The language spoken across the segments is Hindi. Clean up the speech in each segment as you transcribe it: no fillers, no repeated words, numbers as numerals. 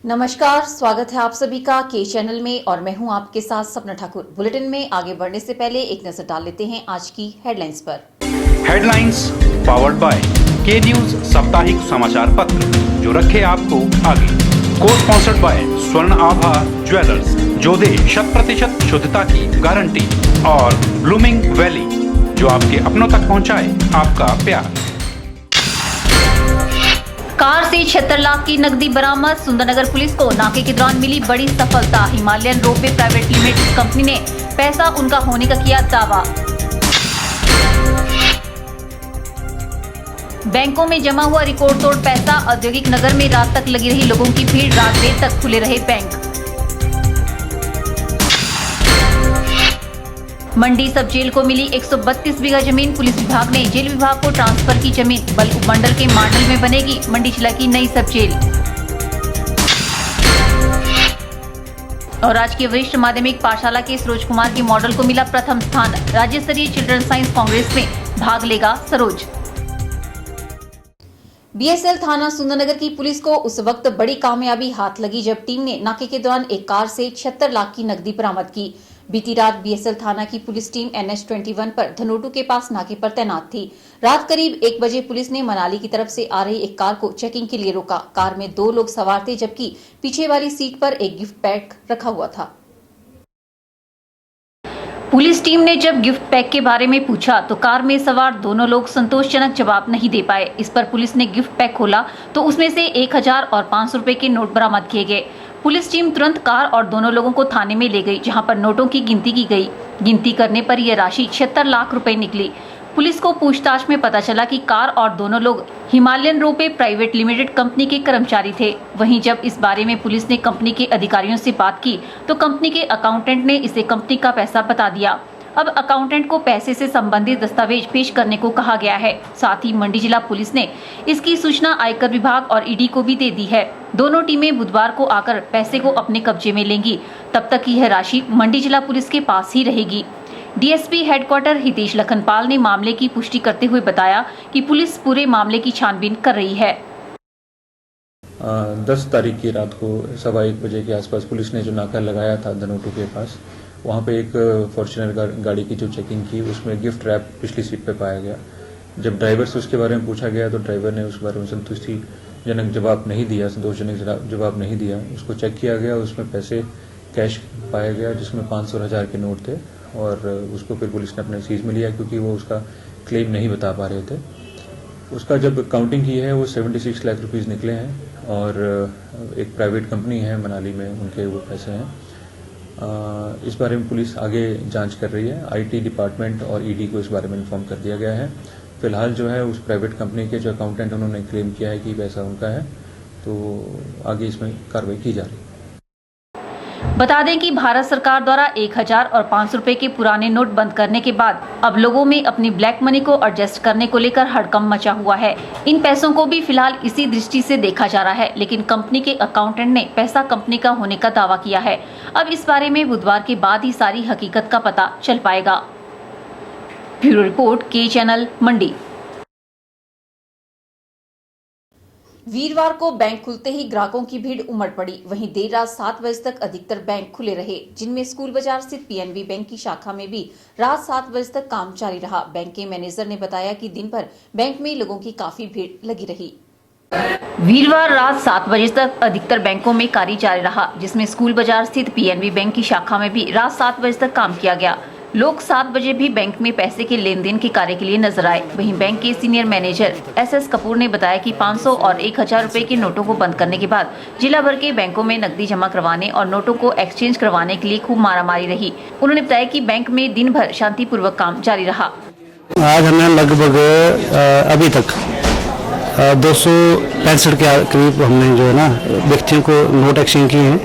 नमस्कार, स्वागत है आप सभी का के चैनल में और मैं हूं आपके साथ सपना ठाकुर। बुलेटिन में आगे बढ़ने से पहले एक नजर डाल लेते हैं आज की हेडलाइंस पर। हेडलाइंस पावर्ड बाय के न्यूज साप्ताहिक समाचार पत्र, जो रखे आपको आगे। को स्पॉन्सर्ड बाय स्वर्ण आभा ज्वेलर्स, जो दे 100% शुद्धता की गारंटी, और ब्लूमिंग वैली, जो आपके अपनों तक पहुंचाए आपका प्यार। कार से 76 लाख की नकदी बरामद। सुंदरनगर पुलिस को नाके के दौरान मिली बड़ी सफलता। Himalayan ropeway private limited company ने पैसा उनका होने का किया दावा। बैंकों में जमा हुआ रिकॉर्ड तोड़ पैसा। औद्योगिक नगर में रात तक लगी रही लोगों की भीड़, रात देर तक खुले रहे बैंक। मंडी सब जेल को मिली 132 बीघा जमीन। पुलिस विभाग ने जेल विभाग को ट्रांसफर की जमीन। बल उपमंडल के मांडल में बनेगी मंडी जिला की नई सब जेल। और राजकीय वरिष्ठ माध्यमिक पाठशाला के सरोज कुमार के मॉडल को मिला प्रथम स्थान। राज्य स्तरीय चिल्ड्रन साइंस कांग्रेस में भाग लेगा सरोज। बीएसएल थाना सुंदरनगर की पुलिस को उस वक्त बड़ी कामयाबी हाथ लगी जब टीम ने नाके के दौरान एक कार से 76 लाख की नकदी बरामद की। बीती रात बीएसएल थाना की पुलिस टीम NH21 पर धनोटू के पास नाके पर तैनात थी। रात करीब 1 बजे पुलिस ने मनाली की तरफ से आ रही एक कार को चेकिंग के लिए रोका। कार में 2 लोग सवार थे, जबकि पीछे वाली सीट पर एक गिफ्ट पैक रखा हुआ था। पुलिस टीम ने जब गिफ्ट पैक के बारे में पूछा तो कार में सवार दोनों लोग संतोषजनक जवाब नहीं दे पाए। इस पर पुलिस ने गिफ्ट पैक खोला तो उसमें से 1000 और 500 रुपए के नोट बरामद किए गए। पुलिस टीम तुरंत कार और दोनों लोगों को थाने में ले गई, जहां पर नोटों की गिनती की गई। गिनती करने पर यह राशि 76 लाख रुपए निकली। पुलिस को पूछताछ में पता चला कि कार और दोनों लोग Himalayan ropeway private limited company के कर्मचारी थे। वहीं जब इस बारे में पुलिस ने कंपनी के अधिकारियों से बात की तो कंपनी के अकाउंटेंट ने इसे कंपनी का पैसा बता दिया। अब अकाउंटेंट को पैसे से संबंधित दस्तावेज पेश करने को कहा गया है। साथ ही मंडी जिला पुलिस ने इसकी सूचना आयकर विभाग और ईडी को भी दे दी है। दोनों टीमें बुधवार को आकर पैसे को अपने कब्जे में लेंगी। तब तक यह राशि मंडी जिला पुलिस के पास ही रहेगी। डीएसपी हेडक्वार्टर हितेश लखनपाल ने मामले की पुष्टि करते हुए बताया कि पुलिस पूरे मामले की छानबीन कर रही है। 10 तारीख की रात को 1:15 बजे के आसपास पुलिस ने जो नाका लगाया था धनोटू के पास, वहाँ पे एक फॉर्च्यूनर गाड़ी की जो चेकिंग की उसमें गिफ्ट रैप पिछली सीट पे पाया गया। जब ड्राइवर से उसके बारे में पूछा गया तो ड्राइवर ने उस बारे में संतुष्टिजनक जवाब नहीं दिया, संतोषजनक जवाब नहीं दिया। उसको चेक किया गया, उसमें पैसे कैश पाया गया जिसमें 500 और 1000 के नोट थे, और उसको फिर पुलिस ने अपने सीज में लिया क्योंकि वो उसका क्लेम नहीं बता पा रहे थे। उसका जब काउंटिंग की है वो 76 लाख रुपीज़ निकले हैं, और एक प्राइवेट कंपनी है मनाली में, उनके वो पैसे हैं। इस बारे में पुलिस आगे जांच कर रही है। आईटी डिपार्टमेंट और ईडी को इस बारे में इन्फॉर्म कर दिया गया है। फिलहाल जो है उस प्राइवेट कंपनी के जो अकाउंटेंट उन्होंने क्लेम किया है कि पैसा उनका है, तो आगे इसमें कार्रवाई की जा रही है। बता दें कि भारत सरकार द्वारा 1000 और 500 रुपए के पुराने नोट बंद करने के बाद अब लोगों में अपनी ब्लैक मनी को एडजस्ट करने को लेकर हड़कंप मचा हुआ है। इन पैसों को भी फिलहाल इसी दृष्टि से देखा जा रहा है, लेकिन कंपनी के अकाउंटेंट ने पैसा कंपनी का होने का दावा किया है। अब इस बारे में बुधवार के बाद ही सारी हकीकत का पता चल पाएगा। ब्यूरो रिपोर्ट, के चैनल, मंडी। वीरवार को बैंक खुलते ही ग्राहकों की भीड़ उमड़ पड़ी। वहीं देर रात 7 बजे तक अधिकतर बैंक खुले रहे, जिनमें स्कूल बाजार स्थित PNB बैंक की शाखा में भी रात 7 बजे तक काम जारी रहा। बैंक के मैनेजर ने बताया कि दिन भर बैंक में लोगों की काफी भीड़ लगी रही। वीरवार रात 7 बजे तक अधिकतर बैंकों में कार्य जारी रहा, जिसमें स्कूल बाजार स्थित PNB बैंक की शाखा में भी रात 7 बजे तक काम किया गया। लोग 7 बजे भी बैंक में पैसे के लेन देन के कार्य के लिए नजर आए। वहीं बैंक के सीनियर मैनेजर SS कपूर ने बताया कि 500 और 1000 रुपए के नोटों को बंद करने के बाद जिला भर के बैंकों में नकदी जमा करवाने और नोटों को एक्सचेंज करवाने के लिए खूब मारामारी रही। उन्होंने बताया कि बैंक में दिन भर शांतिपूर्वक काम जारी रहा। आज हमने लगभग अभी तक 265 के करीब हमने जो है ना व्यक्तियों को नोट एक्सचेंज किए हैं,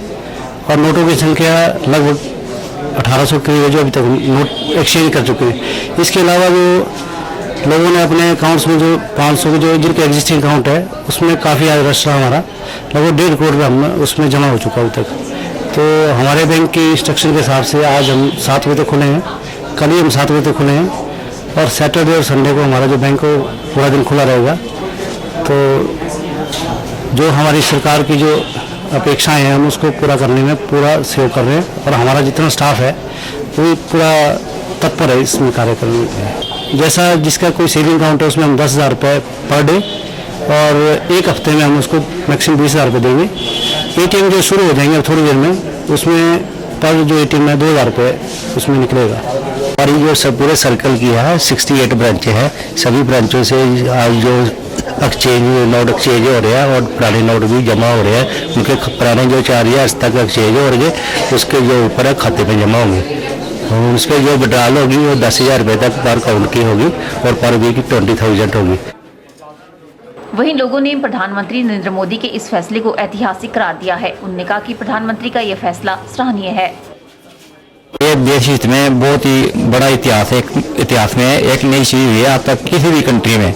और नोटों की संख्या लगभग 1800 के जो अभी तक नोट एक्सचेंज कर चुके हैं। इसके अलावा जो लोगों ने अपने अकाउंट्स में जो 500 के जो जिनके एग्जिस्टिंग अकाउंट है उसमें काफ़ी आज रश रहा हमारा, लगभग 1.5 करोड़ रुपये हम उसमें जमा हो चुका अभी तक। तो हमारे बैंक की इंस्ट्रक्शन के हिसाब से आज हम 7 बजे तक खुले हैं, कल ही हम 7 बजे तक खुले हैं, और सैटरडे और संडे को हमारा जो बैंक हो पूरा दिन खुला रहेगा। तो जो हमारी सरकार की जो अपेक्षाएं हैं हम उसको पूरा करने में पूरा सहयोग कर रहे हैं, और हमारा जितना स्टाफ है वो पूरा तत्पर है इसमें कार्य करने में। जैसा जिसका कोई सेविंग अकाउंट है उसमें हम 10,000 रुपये पर डे, और एक हफ्ते में हम उसको मैक्सिमम 20,000 रुपये देंगे। ATM जो शुरू हो जाएंगे थोड़ी देर में, उसमें पर जो ATM है 2,000 रुपये उसमें निकलेगा। हमारी जो सब पूरे सर्कल की है 68 ब्रांचें हैं, सभी ब्रांचों से आज जो नोट एक्सचेंज हो रहे हैं और पुराने नोट भी जमा हो रहे हैं। उनके पुराने जो 4 ईयर्स तक एक्सचेंज हो रहे हैं उसके जो ऊपर है खाते में जमा होंगे, और उसके जो विड्रॉल होगी वो 10,000 रुपये तक पर अकाउंट की होगी और पर वीक 20,000 होगी। वहीं लोगों ने प्रधानमंत्री नरेंद्र मोदी के इस फैसले को ऐतिहासिक करार दिया है। उन्होंने कहा कि प्रधानमंत्री का यह फैसला सराहनीय है। ये देश हित में बहुत ही बड़ा इतिहास में एक नई चीज हुई है। आज तक किसी भी कंट्री में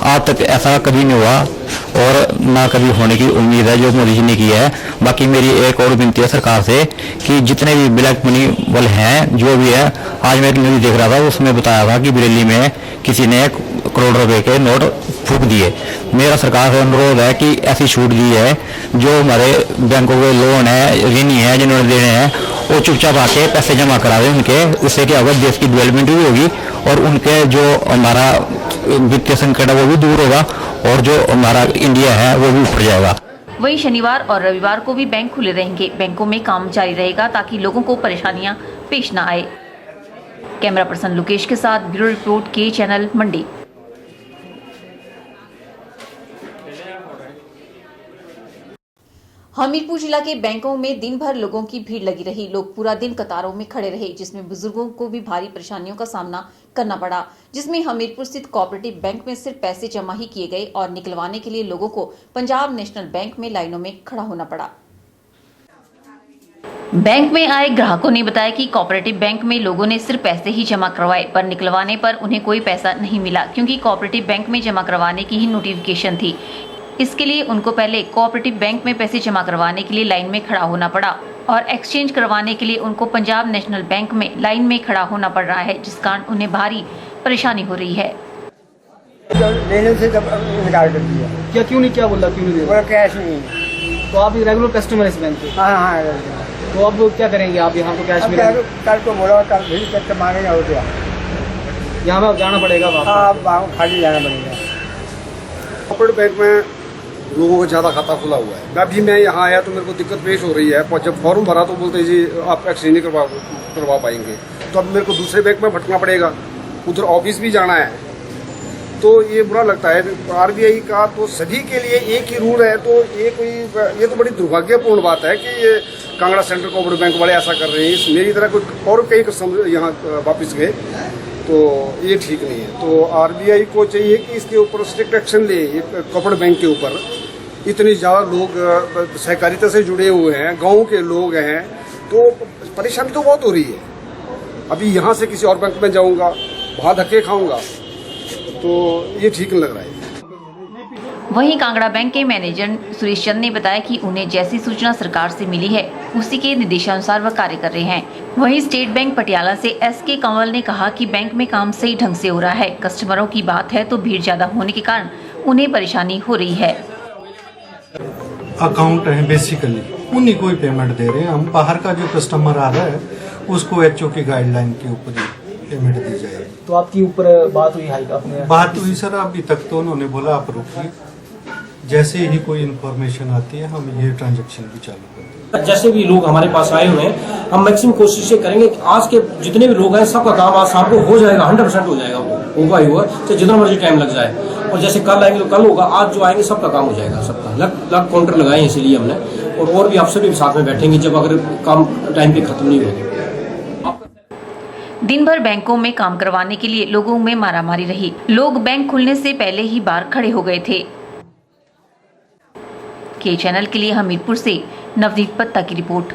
आज तक ऐसा कभी नहीं हुआ और ना कभी होने की उम्मीद है जो मोदी जी ने किया है। बाकी मेरी एक और विनती है सरकार से कि जितने भी ब्लैक मनी वाले हैं जो भी है, आज मैं न्यूज देख रहा था उसमें बताया था कि बरेली में किसी ने करोड़ रुपए के नोट फूंक दिए। मेरा सरकार से अनुरोध है कि ऐसी छूट दी है जो हमारे बैंकों के लोन है ऋणी है जिन्होंने देने हैं वो चुपचाप आके पैसे जमा करा दें उनके। उससे क्या होगा, देश की डेवलपमेंट भी होगी और उनके जो हमारा वित्तीय संकट है वो भी दूर होगा और जो हमारा इंडिया है वो भी ऊपर जाएगा। वहीं शनिवार और रविवार को भी बैंक खुले रहेंगे। बैंकों में काम जारी रहेगा ताकि लोगों को परेशानियां पेश न आए। कैमरा पर्सन लोकेश के साथ ब्यूरो रिपोर्ट के चैनल मंडी। हमीरपुर जिला के बैंकों में दिन भर लोगों की भीड़ लगी रही। लोग पूरा दिन कतारों में खड़े रहे, जिसमें बुजुर्गों को भी भारी परेशानियों का सामना करना पड़ा। जिसमें हमीरपुर स्थित कोऑपरेटिव बैंक में सिर्फ पैसे जमा ही किए गए और निकलवाने के लिए लोगों को पंजाब नेशनल बैंक में लाइनों में खड़ा होना पड़ा। बैंक में आए ग्राहकों ने बताया कि कोऑपरेटिव बैंक में लोगों ने सिर्फ पैसे ही जमा करवाए, पर निकलवाने पर उन्हें कोई पैसा नहीं मिला, क्योंकि कोऑपरेटिव बैंक में जमा करवाने की ही नोटिफिकेशन थी। इसके लिए उनको पहले कोऑपरेटिव बैंक में पैसे जमा करवाने के लिए लाइन में खड़ा होना पड़ा और एक्सचेंज करवाने के लिए उनको पंजाब नेशनल बैंक में लाइन में खड़ा होना पड़ रहा है, जिस कारण उन्हें भारी परेशानी हो रही है। लेने से जब इनकार कर दिया। क्या क्यों नहीं, क्या बोला क्यों नहीं दे बोला कैश नहीं। तो आप रेगुलर कस्टमर इस बैंक के? हाँ। तो अब क्या करेंगे आप? यहाँ तो कैश मिलेगा। कल को बोला कल भी चेक मांगेगा हो गया। यहाँ पे जाना पड़ेगा हाँ, खाली जाना पड़ेगा। कोऑपरेटिव बैंक में लोगों का ज़्यादा खाता खुला हुआ है। अभी मैं यहाँ आया तो मेरे को दिक्कत पेश हो रही है, पर जब फॉर्म भरा तो बोलते जी आप एक्सचेंज नहीं करवा पाएंगे, तो अब मेरे को दूसरे बैंक में भटकना पड़ेगा, उधर ऑफिस भी जाना है, तो ये बुरा लगता है। RBI का तो सभी के लिए एक ही रूल है, तो ये तो बड़ी दुर्भाग्यपूर्ण बात है कि ये कांगड़ा सेंट्रल कोऑपरेटिव बैंक वाले ऐसा कर रहे हैं। मेरी तरह कोई और कई कस्टमर यहाँ वापस गए, तो ये ठीक नहीं है। तो RBI को चाहिए कि इसके ऊपर स्ट्रिक्ट एक्शन ले। कोऑपरेटिव बैंक के ऊपर इतनी ज़्यादा लोग सहकारिता से जुड़े हुए हैं, गाँव के लोग हैं, तो परेशानी तो बहुत हो रही है। अभी यहाँ से किसी और बैंक में जाऊँगा, वहाँ धक्के खाऊंगा, तो ये ठीक नहीं लग रहा है। वहीं कांगड़ा बैंक के मैनेजर सुरेश चंद ने बताया कि उन्हें जैसी सूचना सरकार से मिली है उसी के निर्देशानुसार वह कार्य कर रहे हैं। वहीं स्टेट बैंक पटियाला से SK कंवल ने कहा कि बैंक में काम सही ढंग से हो रहा है। कस्टमरों की बात है तो भीड़ ज्यादा होने के कारण उन्हें परेशानी हो रही है। अकाउंट है बेसिकली उन्हीं को ही पेमेंट दे रहे हैं हम। बाहर का जो कस्टमर आ रहा है उसको HO की गाइडलाइन के ऊपर पेमेंट दी जाएगी। तो आपकी ऊपर बात हुई हाई अपने? बात हुई सर, अभी तक तो उन्होंने बोला आप रुकिए, जैसे ही कोई इन्फॉर्मेशन आती है हम ये ट्रांजैक्शन भी चालू करते हैं। जैसे भी लोग हमारे पास आए हुए हैं, हम मैक्सिमम कोशिश करेंगे कि आज के जितने भी लोग हैं सबका काम आज शाम को हो जाएगा, 100% हो जाएगा, होगा ही होगा, चाहे जितना मर्जी टाइम लग जाए। और जैसे कल आएंगे तो कल होगा, आज जो आएंगे सबका काम हो जाएगा, सबका लग काउंटर लगाए इसीलिए हमने, और भी अफसर भी साथ में बैठेंगे जब अगर काम टाइम पे खत्म नहीं होगा। दिन भर बैंकों में काम करवाने के लिए लोगों में मारामारी रही। लोग बैंक खुलने से पहले ही बाहर खड़े हो गए थे। के चैनल के लिए हमीरपुर से नवनीत पत्ता की रिपोर्ट।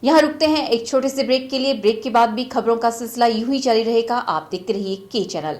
यहाँ रुकते हैं एक छोटे से ब्रेक के लिए। ब्रेक के बाद भी खबरों का सिलसिला यूं ही जारी रहेगा। आप देखते रहिए के channel.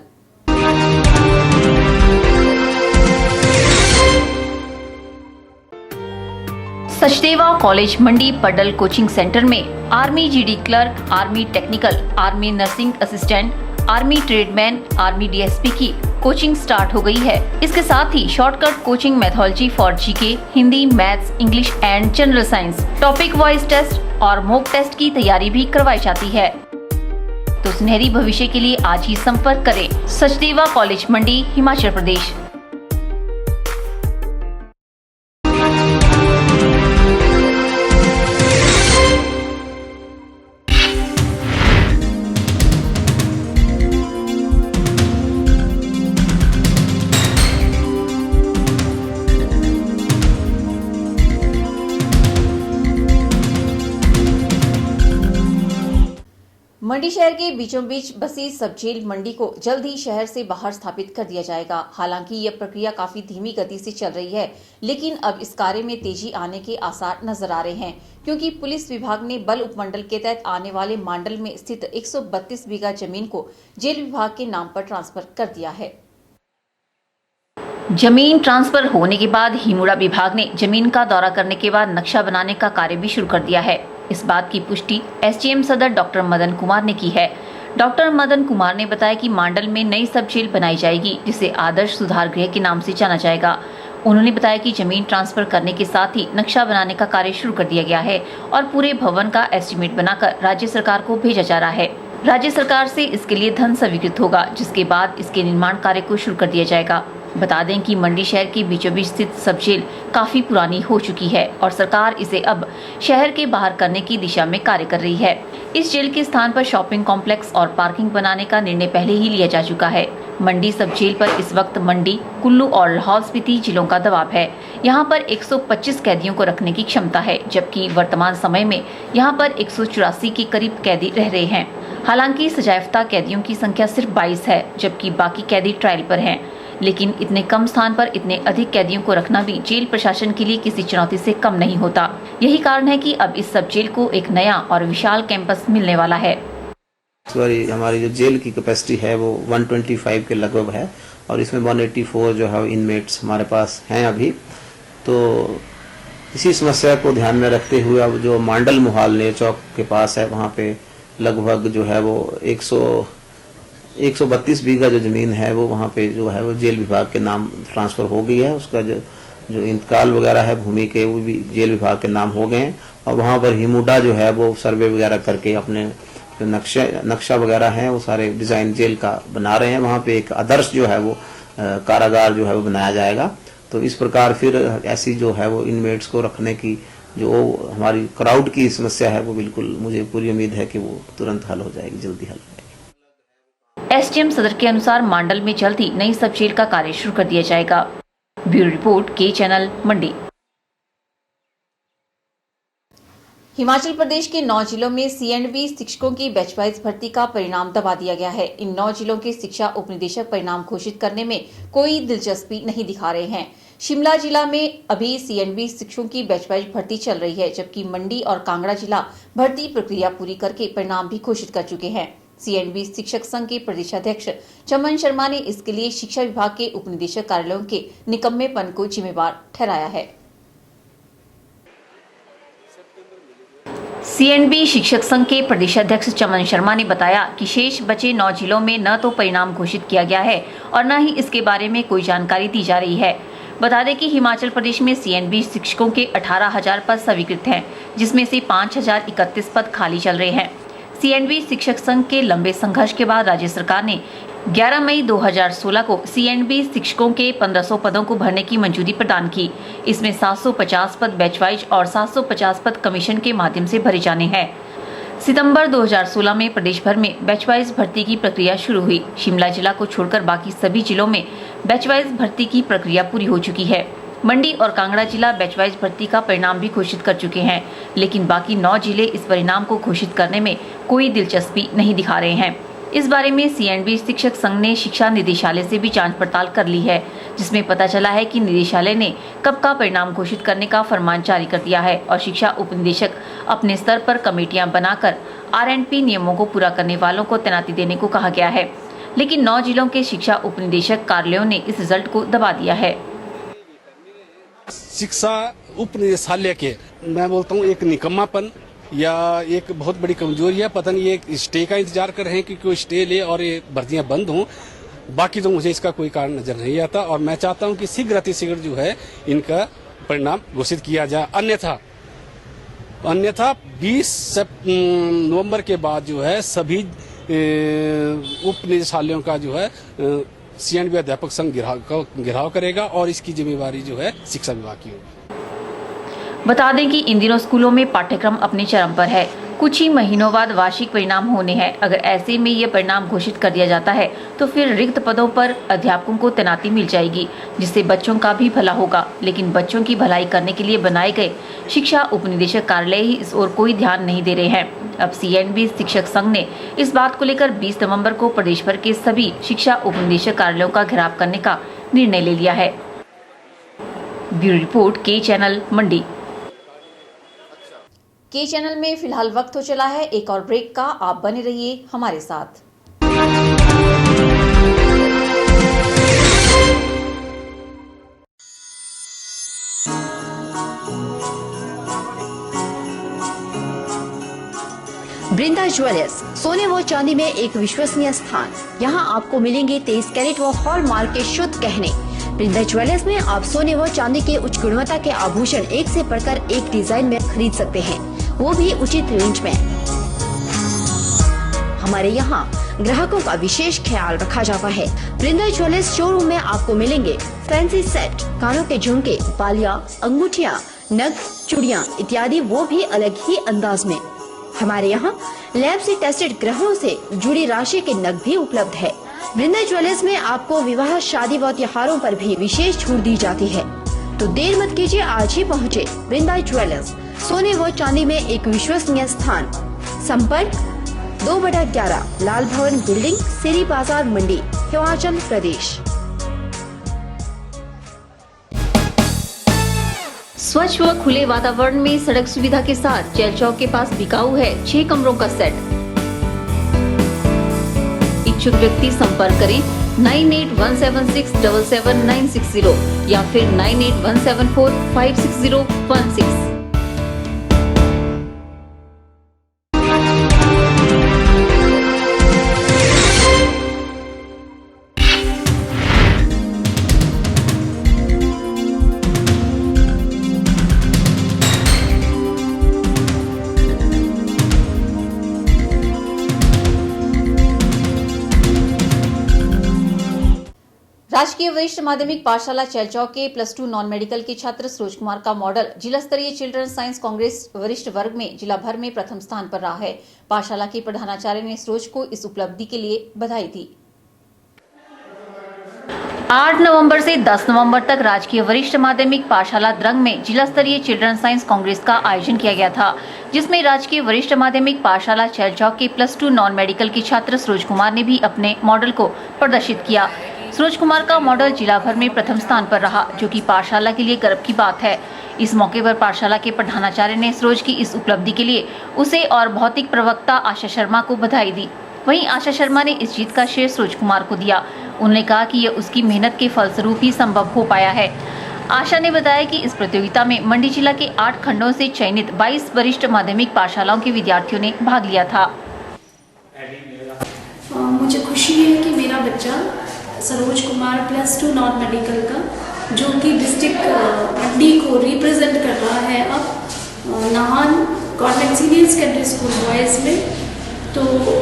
Sachdeva college Mandi Paddal coaching centre में army GD clerk, army technical, army nursing assistant, army tradesman, army DSP की कोचिंग स्टार्ट हो गई है। इसके साथ ही shortcut coaching methodology for GK, Hindi, maths, English and general science, topic wise test और मॉक टेस्ट की तैयारी भी करवाई जाती है। तो सुनहरी भविष्य के लिए आज ही संपर्क करें सचदेवा कॉलेज मंडी, हिमाचल प्रदेश। मंडी शहर के बीचों बीच बसी सब जेल मंडी को जल्द ही शहर से बाहर स्थापित कर दिया जाएगा। हालांकि यह प्रक्रिया काफी धीमी गति से चल रही है, लेकिन अब इस कार्य में तेजी आने के आसार नजर आ रहे हैं, क्योंकि पुलिस विभाग ने बल उपमंडल के तहत आने वाले मांडल में स्थित 132 बीघा जमीन को जेल विभाग के नाम पर ट्रांसफर कर दिया है। जमीन ट्रांसफर होने के बाद हिमुडा विभाग ने जमीन का दौरा करने के बाद नक्शा बनाने का कार्य भी शुरू कर दिया है। इस बात की पुष्टि एसडीएम सदर डॉक्टर मदन कुमार ने की है। डॉक्टर मदन कुमार ने बताया कि मांडल में नई सब जेल बनाई जाएगी, जिसे आदर्श सुधार गृह के नाम से जाना जाएगा। उन्होंने बताया कि जमीन ट्रांसफर करने के साथ ही नक्शा बनाने का कार्य शुरू कर दिया गया है और पूरे भवन का एस्टीमेट बनाकर राज्य सरकार को भेजा जा रहा है। राज्य सरकार से इसके लिए धन स्वीकृत होगा, जिसके बाद इसके निर्माण कार्य को शुरू कर दिया जाएगा। बता दें कि मंडी शहर के बीचों बीच स्थित सब जेल काफी पुरानी हो चुकी है और सरकार इसे अब शहर के बाहर करने की दिशा में कार्य कर रही है। इस जेल के स्थान पर शॉपिंग कॉम्प्लेक्स और पार्किंग बनाने का निर्णय पहले ही लिया जा चुका है। मंडी सब जेल पर इस वक्त मंडी, कुल्लू और लाहौल स्पीति जिलों का दबाव है। यहाँ पर 125 कैदियों को रखने की क्षमता है, जबकि वर्तमान समय में यहाँ पर 184 के करीब कैदी रह रहे हैं। हालांकि सजायाफ्ता कैदियों की संख्या सिर्फ 22 है, जबकि बाकी कैदी ट्रायल पर हैं। लेकिन इतने कम स्थान पर इतने अधिक कैदियों को रखना भी जेल प्रशासन के लिए किसी चुनौती से कम नहीं होता। यही कारण है कि अब इस सब जेल को एक नया और विशाल कैंपस मिलने वाला है। हमारी जो जेल की कैपेसिटी है वो 125 के लगभग है और इसमें 184 जो है इनमेट्स हमारे पास हैं अभी। तो इसी समस्या को ध्यान में रखते हुए अब जो मांडल मोहाल नेर चौक के पास है, वहाँ पे लगभग जो है वो 132 बीघा जो जमीन है वो वहाँ पे जो है वो जेल विभाग के नाम ट्रांसफर हो गई है। उसका जो इंतकाल वगैरह है भूमि के, वो भी जेल विभाग के नाम हो गए हैं और वहाँ पर हिमुडा जो है वो सर्वे वगैरह करके अपने जो नक्शा वगैरह है वो सारे डिजाइन जेल का बना रहे हैं। वहाँ पे एक आदर्श जो है वो कारागार जो है वो बनाया जाएगा। तो इस प्रकार फिर ऐसी जो है वो इनमेट्स को रखने की जो हमारी क्राउड की समस्या है वो बिल्कुल मुझे पूरी उम्मीद है कि वो तुरंत हल हो जाएगी, जल्दी हल हो जाएगी। एसडीएम सदर के अनुसार मांडल में जल्द ही नई सब जेल का कार्य शुरू कर दिया जाएगा। ब्यूरो रिपोर्ट, के चैनल, मंडी। हिमाचल प्रदेश के 9 जिलों में सीएंडबी शिक्षकों की बैच वाइज भर्ती का परिणाम दबा दिया गया है। इन 9 जिलों के शिक्षा उपनिदेशक परिणाम घोषित करने में कोई दिलचस्पी नहीं दिखा रहे हैं। शिमला जिला में अभी सीएनबी शिक्षकों की बैच वाइज भर्ती चल रही है, जबकि मंडी और कांगड़ा जिला भर्ती प्रक्रिया पूरी करके परिणाम भी घोषित कर चुके हैं। सीएनबी शिक्षक संघ के प्रदेशाध्यक्ष चमन शर्मा ने इसके लिए शिक्षा विभाग के उपनिदेशक कार्यालयों के निकम्मेपन को जिम्मेवार ठहराया है। सीएनबी शिक्षक संघ के प्रदेशाध्यक्ष चमन शर्मा ने बताया कि शेष बचे 9 जिलों में न तो परिणाम घोषित किया गया है और न ही इसके बारे में कोई जानकारी दी जा रही है। बता दें कि हिमाचल प्रदेश में सीएनबी शिक्षकों के 18,000 पद स्वीकृत हैं, जिसमें से 5,031 पद खाली चल रहे हैं। सीएनबी शिक्षक संघ के लंबे संघर्ष के बाद राज्य सरकार ने 11 मई 2016 को सीएनबी शिक्षकों के 1500 पदों को भरने की मंजूरी प्रदान की। इसमें 750 पद बैच वाइज और 750 पद कमीशन के माध्यम से भरे जाने हैं। सितंबर 2016 में प्रदेश भर में बैच वाइज भर्ती की प्रक्रिया शुरू हुई। शिमला जिला को छोड़कर बाकी सभी जिलों में बैच वाइज भर्ती की प्रक्रिया पूरी हो चुकी है। मंडी और कांगड़ा जिला बैच वाइज भर्ती का परिणाम भी घोषित कर चुके हैं, लेकिन बाकी 9 जिले इस परिणाम को घोषित करने में कोई दिलचस्पी नहीं दिखा रहे हैं। इस बारे में सीएनबी शिक्षक संघ ने शिक्षा निदेशालय से भी जांच पड़ताल कर ली है, जिसमें पता चला है कि निदेशालय ने कब का परिणाम घोषित करने का फरमान जारी कर दिया है और शिक्षा उपनिदेशक अपने स्तर पर कमेटियां बनाकर आरएनपी नियमों को पूरा करने वालों को तैनाती देने को कहा गया है। लेकिन 9 जिलों के शिक्षा उपनिदेशक कार्यालयों ने इस रिजल्ट को दबा दिया है। शिक्षा उपनिदेशालय के मैं बोलता हूँ एक निकम्मापन या एक बहुत बड़ी कमजोरी है। पता नहीं ये स्टे का इंतजार कर रहे हैं कि कोई स्टे ले और ये भर्तियां बंद हों। बाकी तो मुझे इसका कोई कारण नजर नहीं आता और मैं चाहता हूं कि शीघ्र अतिशीघ्र जो है इनका परिणाम घोषित किया जाए। अन्यथा 20 नवंबर के बाद जो है सभी उप निदेशालयों का जो है CNB अध्यापक संघ घेराव करेगा और इसकी जिम्मेवारी जो है शिक्षा विभाग की होगी। बता दें कि इन दिनों स्कूलों में पाठ्यक्रम अपने चरम पर है। कुछ ही महीनों बाद वार्षिक परिणाम होने हैं। अगर ऐसे में ये परिणाम घोषित कर दिया जाता है तो फिर रिक्त पदों पर अध्यापकों को तैनाती मिल जाएगी, जिससे बच्चों का भी भला होगा। लेकिन बच्चों की भलाई करने के लिए बनाए गए शिक्षा उपनिदेशक कार्यालय ही इस ओर कोई ध्यान नहीं दे रहे हैं। अब CNB शिक्षक संघ ने इस बात को लेकर 20 नवंबर को प्रदेश भर के सभी शिक्षा उपनिदेशक कार्यालयों का घेराव करने का निर्णय ले लिया है। ब्यूरो रिपोर्ट के चैनल मंडी। के चैनल में फिलहाल वक्त हो चला है एक और ब्रेक का। आप बने रहिए हमारे साथ। बृंदा ज्वेलर्स, सोने व चांदी में एक विश्वसनीय स्थान। यहाँ आपको मिलेंगे 23 कैरेट व हॉलमार्क के शुद्ध गहने। बृंदा ज्वेलर्स में आप सोने व चांदी के उच्च गुणवत्ता के आभूषण एक से बढ़कर एक डिजाइन में खरीद सकते हैं, वो भी उचित रेंज में। हमारे यहाँ ग्राहकों का विशेष ख्याल रखा जाता है। बृंदा ज्वेलर्स शोरूम में आपको मिलेंगे फैंसी सेट, कानों के झुमके, बालियां, अंगूठियां, नग, चूड़ियां इत्यादि, वो भी अलग ही अंदाज में। हमारे यहाँ लैब से टेस्टेड ग्रहों से जुड़ी राशि के नग भी उपलब्ध है। बृंदा ज्वेलर्स में आपको विवाह, शादी व त्योहारों पर भी विशेष छूट दी जाती है। तो देर मत कीजिए, आज ही पहुँचे बृंदा ज्वेलर्स, सोने व चांदी में एक विश्वसनीय स्थान। संपर्क 2/11 लाल भवन बिल्डिंग, सिरी बाजार, मंडी, हिमाचल प्रदेश। स्वच्छ व खुले वातावरण में सड़क सुविधा के साथ जेल चौक के पास बिकाऊ है 6 कमरों का सेट। इच्छुक व्यक्ति संपर्क करें 9817677960 या फिर 9817456016। राजकीय वरिष्ठ माध्यमिक पाठशाला चैलचौक के +2 नॉन मेडिकल के छात्र सरोज कुमार का मॉडल जिला स्तरीय चिल्ड्रन साइंस कांग्रेस वरिष्ठ वर्ग में जिला भर में प्रथम स्थान पर रहा है। पाठशाला के प्रधानाचार्य ने सरोज को इस उपलब्धि के लिए बधाई दी। 8 नवंबर से 10 नवंबर तक राजकीय वरिष्ठ माध्यमिक पाठशाला द्रंग में जिला स्तरीय चिल्ड्रन साइंस कांग्रेस का आयोजन किया गया था, जिसमें राजकीय वरिष्ठ माध्यमिक पाठशाला चैलचौक के +2 नॉन मेडिकल के छात्र सरोज कुमार ने भी अपने मॉडल को प्रदर्शित किया। सरोज कुमार का मॉडल जिला भर में प्रथम स्थान पर रहा, जो कि पाठशाला के लिए गर्व की बात है। इस मौके पर पाठशाला के प्रधानाचार्य ने सरोज की इस उपलब्धि के लिए उसे और भौतिक प्रवक्ता आशा शर्मा को बधाई दी। वहीं आशा शर्मा ने इस जीत का श्रेय सरोज कुमार को दिया। उन्होंने कहा कि यह उसकी मेहनत के फलस्वरूप ही संभव हो पाया है। आशा ने बताया कि इस प्रतियोगिता में मंडी जिला के 8 खंडों से चयनित 22 वरिष्ठ माध्यमिक पाठशालाओं के विद्यार्थियों ने भाग लिया था। मुझे खुशी है कि मेरा बच्चा सरोज कुमार +2 नॉन मेडिकल का, जो कि डिस्ट्रिक्ट मंडी को रिप्रेजेंट कर रहा है अब Nahan government senior secondary school boys में, तो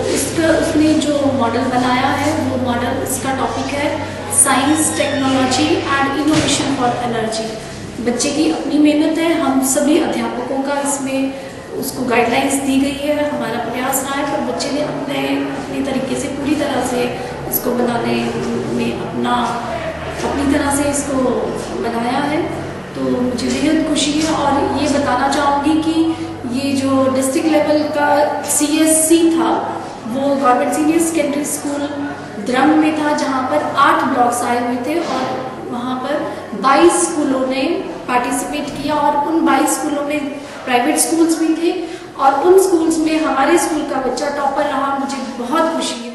इसका उसने जो मॉडल बनाया है वो मॉडल, इसका टॉपिक है science, technology and innovation for energy. बच्चे की अपनी मेहनत है, हम सभी अध्यापकों का इसमें उसको गाइडलाइंस दी गई है, हमारा प्रयास रहा है, पर बच्चे ने अपनी तरीके से पूरी तरह से इसको बनाने में अपनी तरह से इसको बनाया है। तो मुझे बेहद खुशी है और ये बताना चाहूँगी कि ये जो डिस्ट्रिक्ट लेवल का CSC था वो government senior secondary school Drang में था, जहाँ पर 8 ब्लॉक्स आए हुए थे और वहाँ पर 22 स्कूलों ने पार्टिसिपेट किया और उन 22 स्कूलों में प्राइवेट स्कूल्स भी थे और उन स्कूल्स में हमारे स्कूल का बच्चा टॉपर रहा। मुझे बहुत खुशी है।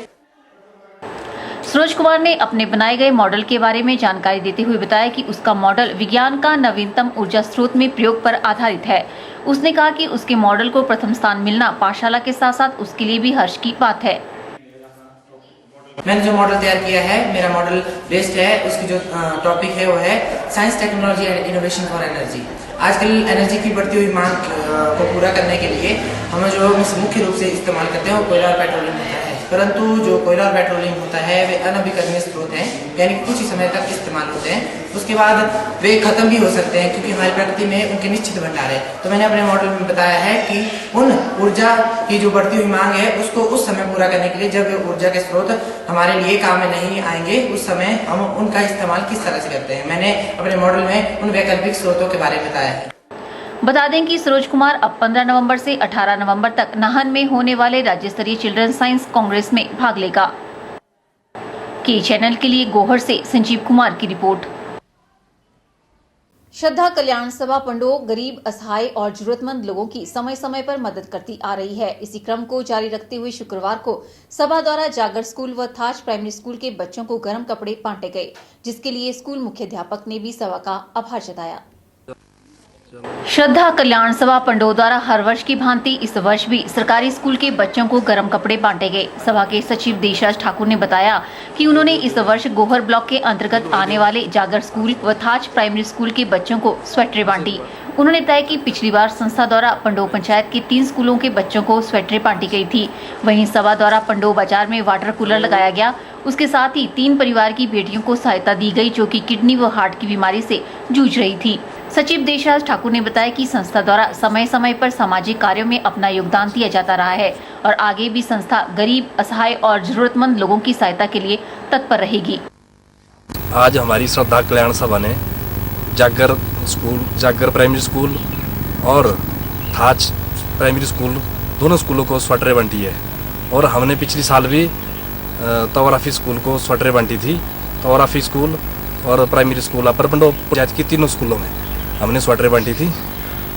सरोज कुमार ने अपने बनाए गए मॉडल के बारे में जानकारी देते हुए बताया कि उसका मॉडल विज्ञान का नवीनतम ऊर्जा स्रोत में प्रयोग पर आधारित है। उसने कहा कि उसके मॉडल को प्रथम स्थान मिलना पाठशाला के साथ साथ उसके लिए भी हर्ष की बात है। मैंने जो मॉडल तैयार किया है, मेरा मॉडल बेस्ड है, उसकी जो टॉपिक है वो है science technology and innovation for energy. आजकल एनर्जी की बढ़ती हुई मांग को पूरा करने के लिए हमें जो मुख्य रूप से इस्तेमाल करते हैं वो कोयला और पेट्रोलियम होता है, परंतु जो कोयला और पेट्रोलियम होता है वे अनवीकरणीय स्रोत हैं, यानी कुछ ही समय तक इस्तेमाल होते हैं, उसके बाद वे खत्म भी हो सकते हैं क्योंकि हमारी प्रकृति में उनके निश्चित भंडार है। तो मैंने अपने मॉडल में बताया है कि उन ऊर्जा की जो बढ़ती हुई मांग है उसको उस समय पूरा करने के लिए, जब ऊर्जा के स्रोत हमारे लिए काम में नहीं आएंगे, उस समय हम उनका इस्तेमाल किस तरह से करते हैं। मैंने अपने मॉडल में उन वैकल्पिक स्रोतों के बारे में बताया है। बता दें कि सरोज कुमार अब 15 नवंबर से 18 नवंबर तक नाहन में होने वाले राज्य स्तरीय चिल्ड्रन साइंस कांग्रेस में भाग लेगा। के चैनल के लिए गोहर से संजीव कुमार की रिपोर्ट। श्रद्धा कल्याण सभा पंडो गरीब, असहाय और जरूरतमंद लोगों की समय समय पर मदद करती आ रही है। इसी क्रम को जारी रखते हुए शुक्रवार को सभा द्वारा जागर स्कूल व थाच प्राइमरी स्कूल के बच्चों को गर्म कपड़े बांटे गए, जिसके लिए स्कूल मुख्याध्यापक ने भी सभा का आभार जताया। श्रद्धा कल्याण सभा पंडो द्वारा हर वर्ष की भांति इस वर्ष भी सरकारी स्कूल के बच्चों को गर्म कपड़े बांटे गए। सभा के सचिव देशराज ठाकुर ने बताया कि उन्होंने इस वर्ष गोहर ब्लॉक के अंतर्गत आने वाले जागर स्कूल व थाच प्राइमरी स्कूल के बच्चों को स्वेटरें बांटी। उन्होंने बताया कि पिछली बार संस्था द्वारा पंडो पंचायत के 3 स्कूलों के बच्चों को स्वेटरें बांटी गई थी। वहीं सभा द्वारा पंडो बाजार में वाटर कूलर लगाया गया। उसके साथ ही 3 परिवार की बेटियों को सहायता दी गई जो कि किडनी व हार्ट की बीमारी से जूझ रही थी। सचिव देशराज ठाकुर ने बताया कि संस्था द्वारा समय समय पर सामाजिक कार्यों में अपना योगदान दिया जाता रहा है और आगे भी संस्था गरीब, असहाय और जरूरतमंद लोगों की सहायता के लिए तत्पर रहेगी। आज हमारी श्रद्धा कल्याण सभा ने जागर स्कूल, जागर प्राइमरी स्कूल और थाच प्राइमरी स्कूल, दोनों स्कूलों को स्वेटरें बांटी है। और हमने पिछली साल भी तवराफी स्कूल को स्वेटरें बांटी थी। तवराफी स्कूल और प्राइमरी स्कूल अपर पंडो पंचायत की 3 स्कूलों में हमने स्वेटरें बांटी थी।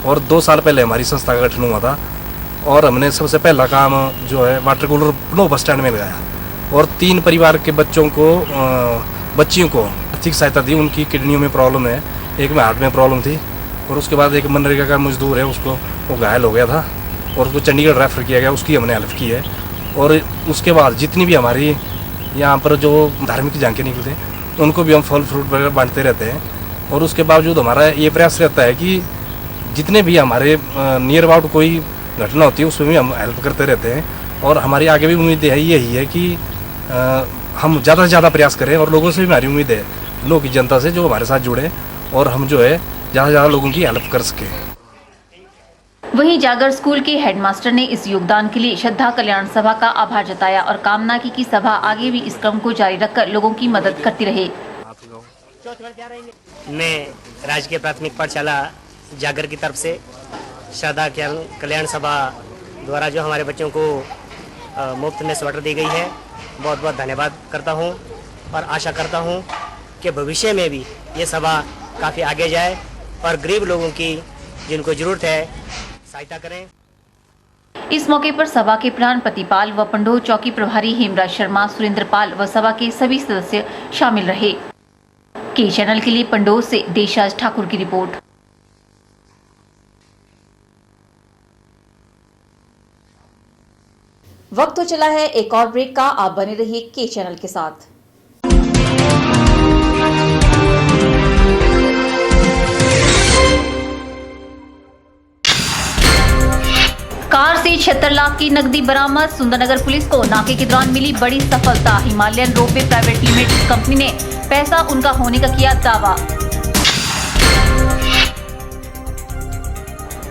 और 2 साल पहले हमारी संस्था का गठन हुआ था और हमने सबसे पहला काम जो है वाटर कूलर पंडो बस स्टैंड में लगाया और 3 परिवार के बच्चों को, बच्चियों को आर्थिक सहायता दी। उनकी किडनियों में प्रॉब्लम है, एक में हार्ट में प्रॉब्लम थी और उसके बाद एक मनरेगा का मजदूर है, उसको वो घायल हो गया था और उसको चंडीगढ़ रेफर किया गया, उसकी हमने हेल्प की है। और उसके बाद जितनी भी हमारी यहाँ पर जो धार्मिक झांके निकलते हैं उनको भी हम फल फ्रूट वगैरह बांटते रहते हैं। और उसके बावजूद हमारा ये प्रयास रहता है कि जितने भी हमारे नियर अबाउट कोई घटना होती है उसमें भी हम हेल्प करते रहते हैं। और हमारी आगे भी उम्मीद है यही है कि हम ज़्यादा से ज़्यादा प्रयास करें और लोगों से भी हमारी उम्मीद है, लोगों की जनता से जो हमारे साथ जुड़े और हम जो है ज़्यादा से ज़्यादा लोगों की हेल्प कर सकें। वहीं जागर स्कूल के हेडमास्टर ने इस योगदान के लिए श्रद्धा कल्याण सभा का आभार जताया और कामना की कि सभा आगे भी इस क्रम को जारी रखकर लोगों की मदद करती रहे। मैं राजकीय प्राथमिक पाठशाला जागर की तरफ से श्रद्धा कल्याण सभा द्वारा जो हमारे बच्चों को मुफ्त में स्वेटर दी गई है, बहुत बहुत धन्यवाद करता हूं और आशा करता हूं कि भविष्य में भी ये सभा काफ़ी आगे जाए और गरीब लोगों की जिनको ज़रूरत है सहायता करें। इस मौके पर सभा के प्रधान प्रतिपाल व पंडो चौकी प्रभारी हेमराज शर्मा, सुरेंद्र पाल व सभा के सभी सदस्य शामिल रहे। के चैनल के लिए पंडो से देशराज ठाकुर की रिपोर्ट। वक्त तो चला है एक और ब्रेक का, आप बने रहिए के चैनल के साथ। कार से 76 लाख की नकदी बरामद। सुंदरनगर पुलिस को नाके के दौरान मिली बड़ी सफलता। Himalayan ropeway private limited company ने पैसा उनका होने का किया दावा।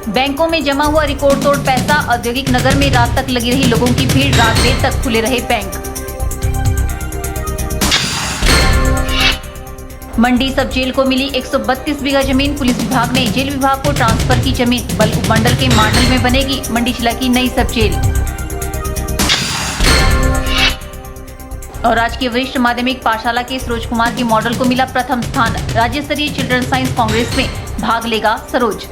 बैंकों में जमा हुआ रिकॉर्ड तोड़ पैसा। औद्योगिक नगर में रात तक लगी रही लोगों की भीड़, रात देर तक खुले रहे बैंक। मंडी सब जेल को मिली 132 बीघा जमीन। पुलिस विभाग ने जेल विभाग को ट्रांसफर की जमीन। बल उपमंडल के मांडल में बनेगी मंडी जिला की नई सब जेल। और राजकीय वरिष्ठ माध्यमिक पाठशाला के सरोज कुमार के मॉडल को मिला प्रथम स्थान। राज्य स्तरीय चिल्ड्रन साइंस कांग्रेस में भाग लेगा सरोज।